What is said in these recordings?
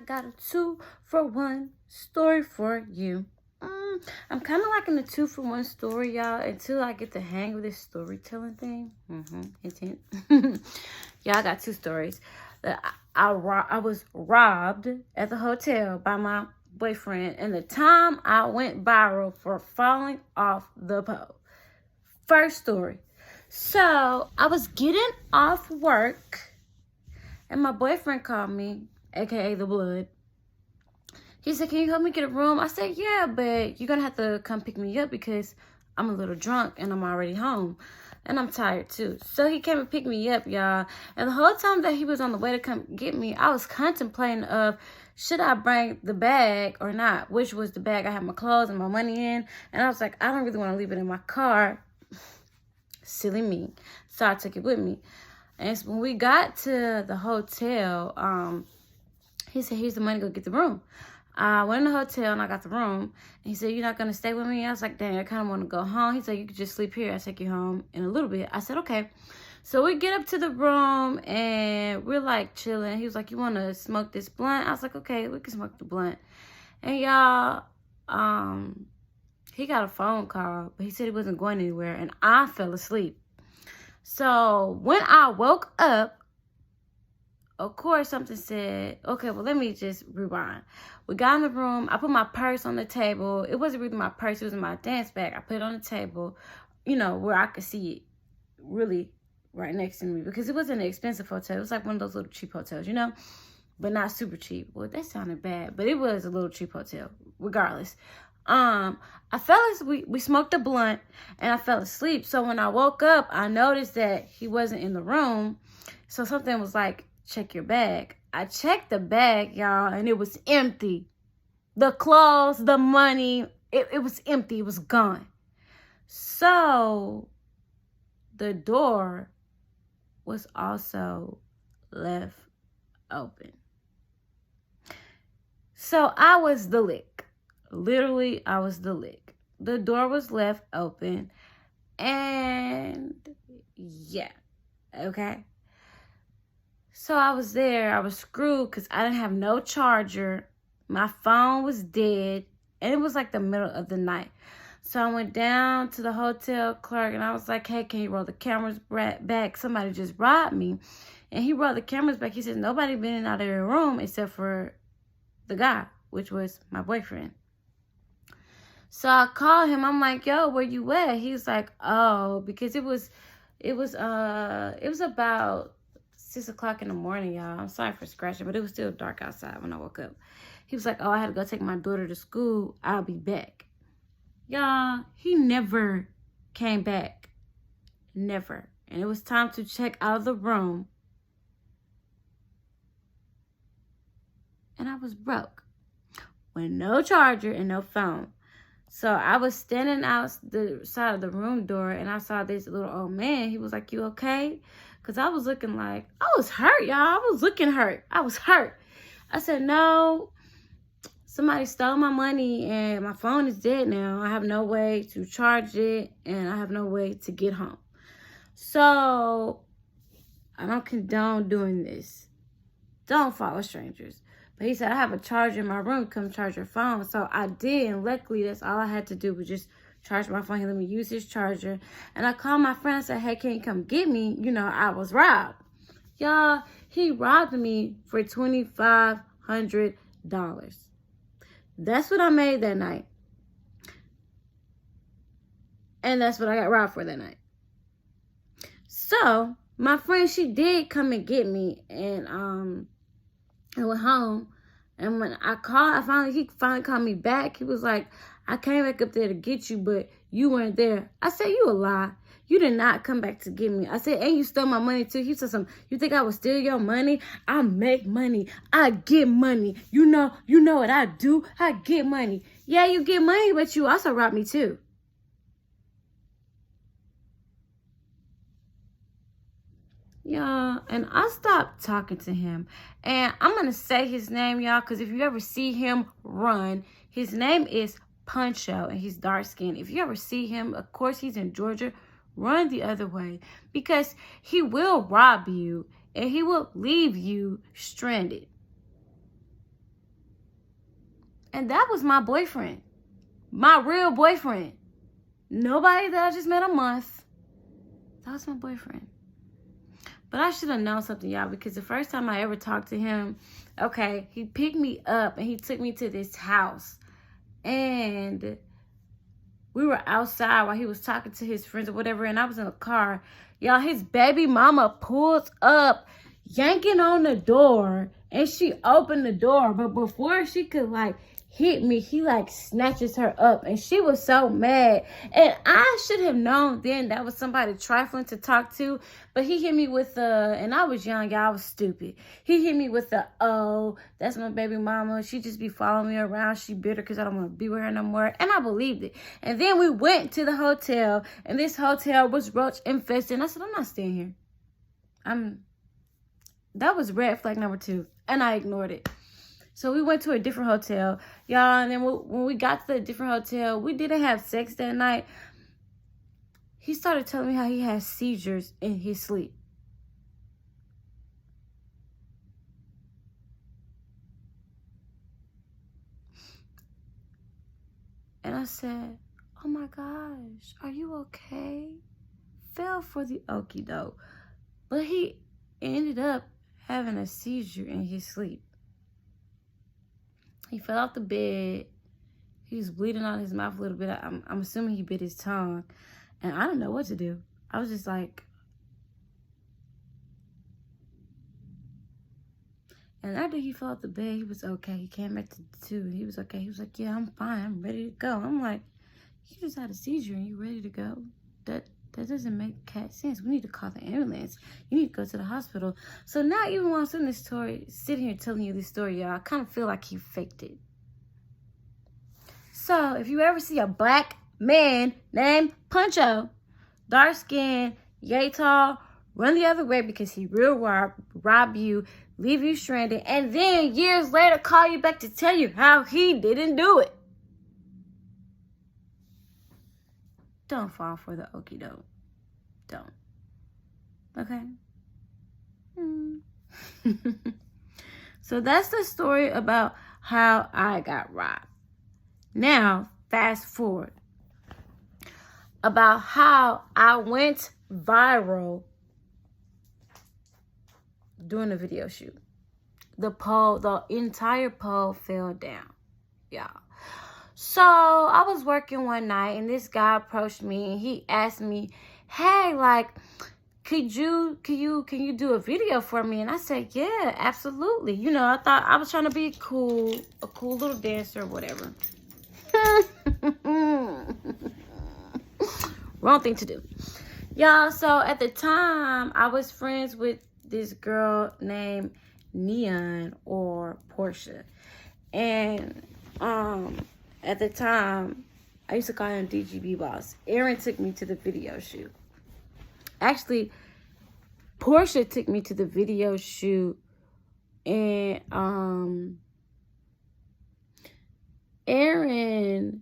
got a 2-for-1 story for you. I'm kind of liking the 2-for-1 story, y'all, until I get the hang of this storytelling thing. Hint, hint. Y'all, I got 2 stories. I was robbed at the hotel by my boyfriend, and the time I went viral for falling off the pole. First story. So I was getting off work, and my boyfriend called me, aka the Blood. He said, "Can you help me get a room?" I said, "Yeah, but you're gonna have to come pick me up because I'm a little drunk and I'm already home. And I'm tired too." So he came and picked me up, y'all. And the whole time that he was on the way to come get me, I was contemplating of, should I bring the bag or not? Which was the bag I had my clothes and my money in. And I was like, I don't really want to leave it in my car. Silly me. So I took it with me. And when we got to the hotel, he said, "Here's the money, go get the room." I went in the hotel and I got the room. And he said, "You're not going to stay with me?" I was like, "Dang, I kind of want to go home." He said, "You could just sleep here. I'll take you home in a little bit." I said, "Okay." So we get up to the room and we're like chilling. He was like, "You want to smoke this blunt?" I was like, "Okay, we can smoke the blunt." And y'all, he got a phone call, but he said he wasn't going anywhere. And I fell asleep. So when I woke up, of course, something said, okay, well, let me just rewind. We got in the room. I put my purse on the table. It wasn't really my purse. It was in my dance bag. I put it on the table, where I could see it really right next to me because it wasn't an expensive hotel. It was like one of those little cheap hotels, but not super cheap. Well, that sounded bad, but it was a little cheap hotel regardless. I fell asleep. We smoked a blunt and I fell asleep. So when I woke up, I noticed that he wasn't in the room. So something was like, "Check your bag." I checked the bag, y'all, and it was empty. The clothes, the money, it was empty. It was gone. So the door was also left open. So I was the lick. Literally, I was the lick. The door was left open. And yeah, okay. So I was there. I was screwed because I didn't have no charger. My phone was dead. And it was like the middle of the night. So I went down to the hotel clerk and I was like, "Hey, can you roll the cameras back? Somebody just robbed me." And he rolled the cameras back. He said, "Nobody been in out of your room except for the guy," which was my boyfriend. So I called him. I'm like, "Yo, where you at?" He was like, "Oh," because it was about 6 o'clock in the morning, y'all. I'm sorry for scratching, but it was still dark outside when I woke up. He was like, "Oh, I had to go take my daughter to school. I'll be back." Y'all, he never came back. Never. And it was time to check out of the room. And I was broke. With no charger and no phone. So I was standing out the side of the room door and I saw this little old man. He was like, "You okay?" Because I was looking like, I was hurt, y'all. I was looking hurt. I was hurt. I said, "No, somebody stole my money and my phone is dead now. I have no way to charge it and I have no way to get home. So I don't condone doing this. Don't follow strangers." But he said, "I have a charger in my room. Come charge your phone." So I did. And luckily, that's all I had to do was just charge my phone. He let me use his charger. And I called my friend and said, "Hey, can you come get me? I was robbed." Y'all, he robbed me for $2,500. That's what I made that night. And that's what I got robbed for that night. So my friend, she did come and get me. And I went home. And when I called, he finally called me back. He was like, "I came back up there to get you, but you weren't there." I said, "You a lie. You did not come back to get me." I said, "And you stole my money too." He said something. "You think I would steal your money? I make money. I get money. You know what I do? I get money." Yeah, you get money, but you also robbed me too. Y'all, and I stopped talking to him. And I'm going to say his name, y'all, because if you ever see him run, his name is Puncho, and he's dark-skinned. If you ever see him, of course, he's in Georgia, run the other way, because he will rob you, and he will leave you stranded. And that was my boyfriend. My real boyfriend. Nobody that I just met a month. That was my boyfriend. But I should have known something, y'all, because the first time I ever talked to him, okay, he picked me up and he took me to this house. And we were outside while he was talking to his friends or whatever, and I was in a car. Y'all, his baby mama pulls up, yanking on the door, and she opened the door. But before she could, like, hit me, he, like, snatches her up, and she was so mad. And I should have known then that was somebody trifling to talk to, but he hit me with and I was young, y'all, I was stupid. He hit me with oh, that's my baby mama. She just be following me around. She bitter because I don't want to be with her no more. And I believed it. And then we went to the hotel, and this hotel was roach infested. And I said, I'm not staying here. That was red flag number 2, and I ignored it. So we went to a different hotel, y'all, and then when we got to the different hotel, we didn't have sex that night. He started telling me how he has seizures in his sleep. And I said, oh my gosh, are you okay? Fell for the okie doke. But he ended up having a seizure in his sleep. He fell off the bed. He was bleeding out his mouth a little bit. I'm assuming he bit his tongue. And I didn't know what to do. I was just like... And after he fell off the bed, he was okay. He came back to 2, and he was okay. He was like, yeah, I'm fine. I'm ready to go. I'm like, you just had a seizure and you're ready to go? That doesn't make sense. We need to call the ambulance. You need to go to the hospital. So now, even while I'm sitting here telling you this story, y'all, I kind of feel like he faked it. So if you ever see a black man named Puncho, dark skin, yay tall, run the other way because he will rob you, leave you stranded, and then years later call you back to tell you how he didn't do it. Don't fall for the okie doke. Don't. Okay? So that's the story about how I got robbed. Now, fast forward. About how I went viral doing a video shoot. The entire pole fell down. Y'all. So I was working one night, and this guy approached me, and he asked me, hey, like, can you do a video for me? And I said, yeah, absolutely. You know, I thought I was trying to be a cool little dancer or whatever. Wrong thing to do. Y'all, so at the time, I was friends with this girl named Neon or Portia. And, at the time, I used to call him DGB Boss. Aaron took me to the video shoot. Actually, Portia took me to the video shoot, and Aaron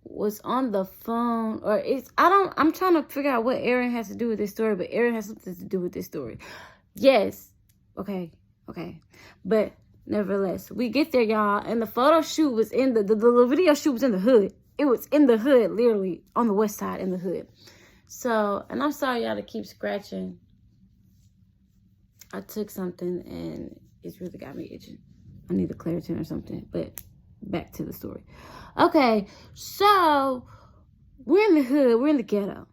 was on the phone, or I'm trying to figure out what Aaron has to do with this story, but Aaron has something to do with this story. Yes. Okay. But nevertheless, we get there, y'all, and the photo shoot was in the video shoot was in the hood. It was in the hood, literally, on the west side in the hood. So, and I'm sorry, y'all, to keep scratching. I took something, and it's really got me itching. I need a Claritin or something, but back to the story. Okay, so, we're in the hood. We're in the ghetto.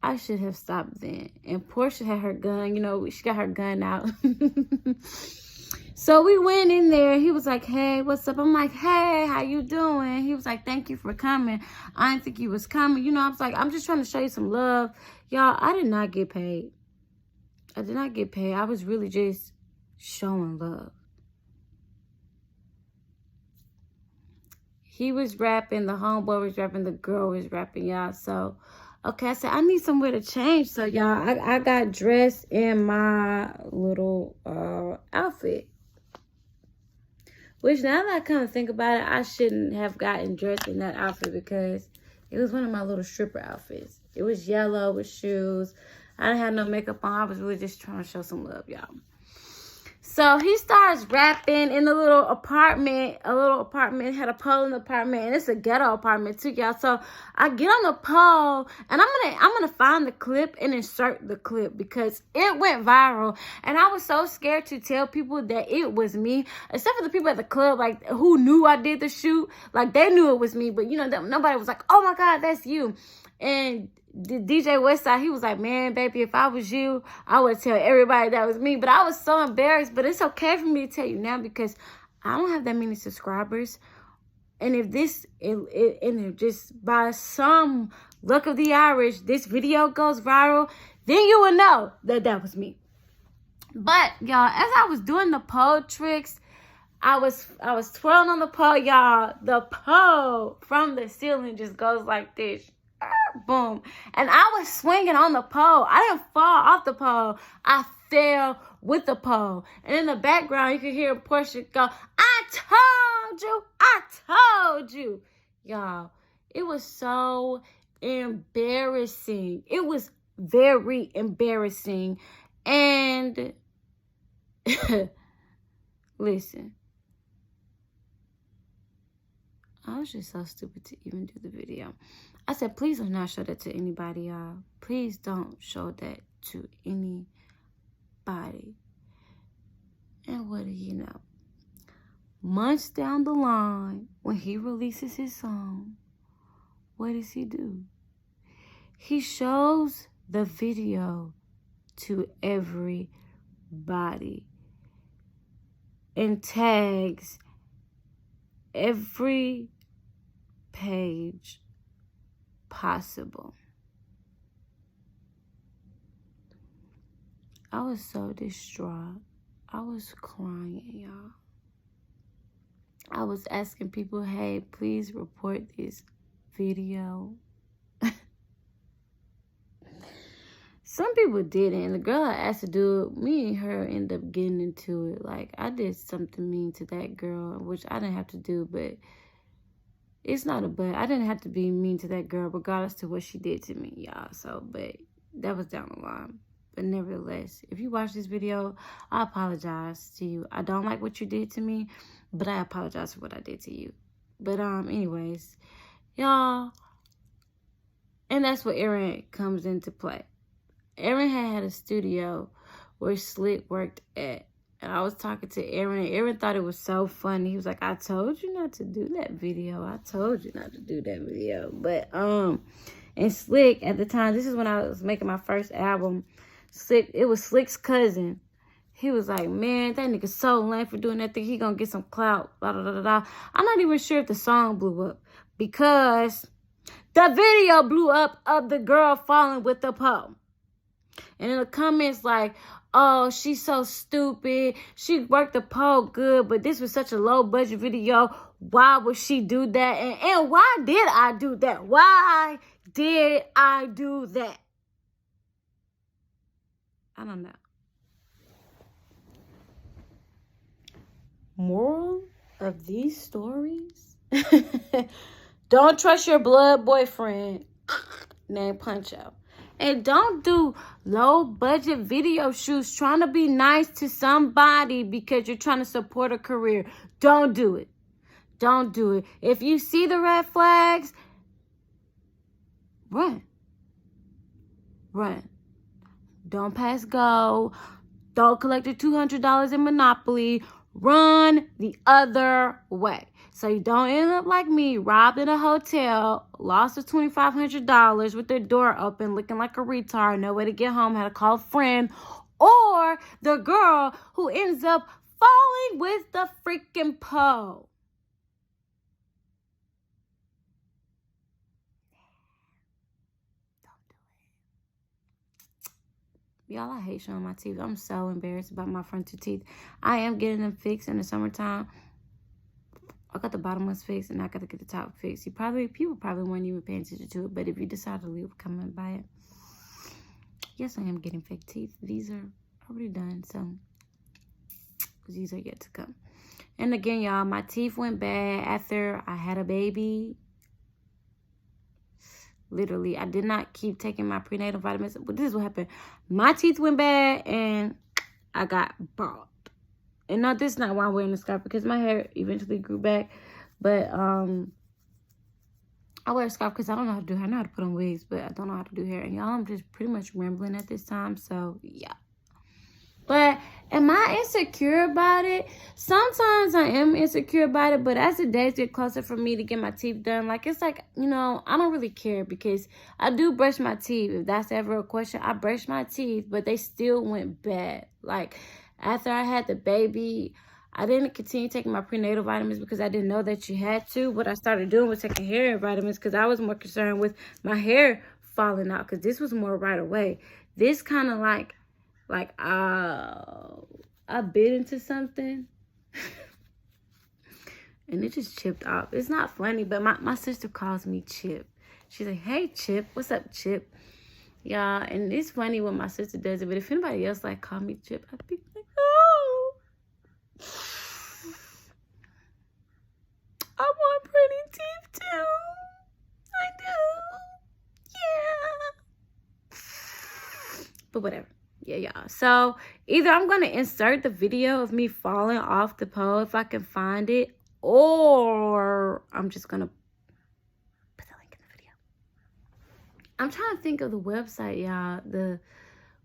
I should have stopped then. And Portia had her gun. You know, she got her gun out. So we went in there. He was like, hey, what's up? I'm like, hey, how you doing? He was like, thank you for coming. I didn't think you was coming. You know, I was like, I'm just trying to show you some love. Y'all, I did not get paid. I did not get paid. I was really just showing love. He was rapping. The homeboy was rapping. The girl was rapping, y'all. So... okay, I said, I need somewhere to change. So, y'all, I got dressed in my little outfit. Which, now that I kind of think about it, I shouldn't have gotten dressed in that outfit because it was one of my little stripper outfits. It was yellow with shoes. I didn't have no makeup on. I was really just trying to show some love, y'all. So he starts rapping in a little apartment. A little apartment had a pole in the apartment, and it's a ghetto apartment too, y'all. So I get on the pole, and I'm gonna find the clip and insert the clip because it went viral, and I was so scared to tell people that it was me, except for the people at the club, like who knew I did the shoot, like they knew it was me, but you know nobody was like, "Oh my God, that's you." And the DJ Westside, he was like, "Man, baby, if I was you, I would tell everybody that was me." But I was so embarrassed. But it's okay for me to tell you now because I don't have that many subscribers. And if if just by some luck of the Irish, this video goes viral, then you will know that that was me. But y'all, as I was doing the pole tricks, I was twirling on the pole, y'all. The pole from the ceiling just goes like this. Boom. And I was swinging on the pole. I didn't fall off the pole. I fell with the pole. And in the background, you could hear Portia go, "I told you. I told you." Y'all, it was so embarrassing. It was very embarrassing. And listen, I was just so stupid to even do the video. I said, please do not show that to anybody, y'all. Please don't show that to anybody. And what do you know? Months down the line, when he releases his song, what does he do? He shows the video to everybody and tags every page possible. I was so distraught. I was crying, y'all. I was asking people, hey, please report this video. Some people didn't. And the girl I asked to do it, me and her ended up getting into it. Like, I did something mean to that girl, which I didn't have to do, but it's not a but. I didn't have to be mean to that girl regardless to what she did to me, y'all. So, but that was down the line. But nevertheless, if you watch this video, I apologize to you. I don't like what you did to me, but I apologize for what I did to you. But anyways, y'all, and that's where Aaron comes into play. Aaron had a studio where Slick worked at. And I was talking to Aaron, and Aaron thought it was so funny. He was like, I told you not to do that video. I told you not to do that video. But, and Slick, at the time, this is when I was making my first album. Slick, it was Slick's cousin. He was like, man, that nigga so lame for doing that thing. He gonna get some clout. Blah, blah, blah, blah, blah. I'm not even sure if the song blew up. Because the video blew up of the girl falling with the pole. And in the comments like, oh, she's so stupid. She worked the pole good, but this was such a low budget video. Why would she do that? And why did I do that? Why did I do that? I don't know. Moral of these stories? Don't trust your blood boyfriend named Puncho. And don't do low budget video shoots trying to be nice to somebody because you're trying to support a career. Don't do it. Don't do it. If you see the red flags, run. Run. Don't pass go. Don't collect your $200 in Monopoly. Run the other way. So you don't end up like me, robbed in a hotel, lost the $2,500 with their door open, looking like a retard, no way to get home, had to call a friend, or the girl who ends up falling with the freaking pole. Don't do it. Y'all, I hate showing my teeth. I'm so embarrassed about my front two teeth. I am getting them fixed in the summertime. I got the bottom ones fixed, and I got to get the top fixed. People probably weren't even paying attention to it, but if you decide to leave, come and buy it. Yes, I am getting fake teeth. These are already done, so these are yet to come. And again, y'all, my teeth went bad after I had a baby. Literally, I did not keep taking my prenatal vitamins. But this is what happened. My teeth went bad, and I got bald. And no, this is not why I'm wearing the scarf, because my hair eventually grew back. But I wear a scarf because I don't know how to do hair. I know how to put on wigs, but I don't know how to do hair. And y'all, I'm just pretty much rambling at this time. So, yeah. But am I insecure about it? Sometimes I am insecure about it. But as the days get closer for me to get my teeth done, like, it's like, you know, I don't really care. Because I do brush my teeth. If that's ever a question, I brush my teeth. But they still went bad. Like, after I had the baby, I didn't continue taking my prenatal vitamins because I didn't know that you had to. What I started doing was taking hair vitamins because I was more concerned with my hair falling out, because this was more right away. This kind of like I bit into something and it just chipped off. It's not funny, but my sister calls me Chip. She's like, hey, Chip. What's up, Chip? Y'all, and it's funny when my sister does it, but if anybody else like call me Chip, I'd be like, oh, I want pretty teeth too. I do. Yeah. But whatever. Yeah, y'all. So either I'm going to insert the video of me falling off the pole if I can find it, or I'm just going to put the link in the video. I'm trying to think of the website, y'all,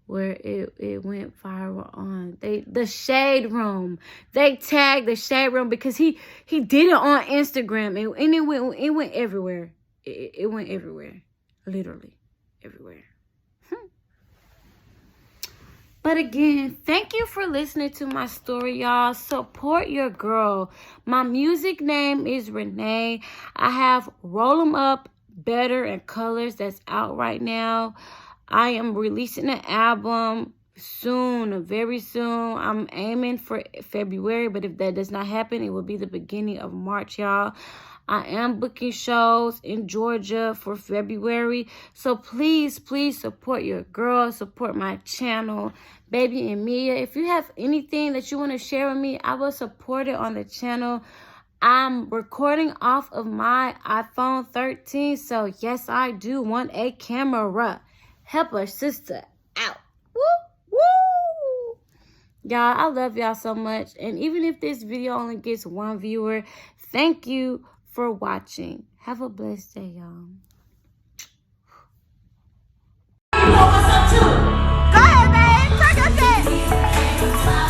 where it went viral on. The Shade Room. They tagged the Shade Room because he did it on Instagram, and it went everywhere. It went everywhere. Literally everywhere. But again, thank you for listening to my story, y'all. Support your girl. My music name is Renee. I have Roll 'em Up Better in Colors that's out right now. I am releasing an album soon, very soon. I'm aiming for February, but if that does not happen, it will be the beginning of March, y'all. I am booking shows in Georgia for February. So please, please support your girl. Support my channel, Baby and Mia. If you have anything that you want to share with me, I will support it on the channel. I'm recording off of my iPhone 13. So yes, I do want a camera. Help a sister out. Woo, woo. Y'all, I love y'all so much. And even if this video only gets one viewer, thank you for watching. Have a blessed day, y'all. Go ahead, babe. Talk your shit.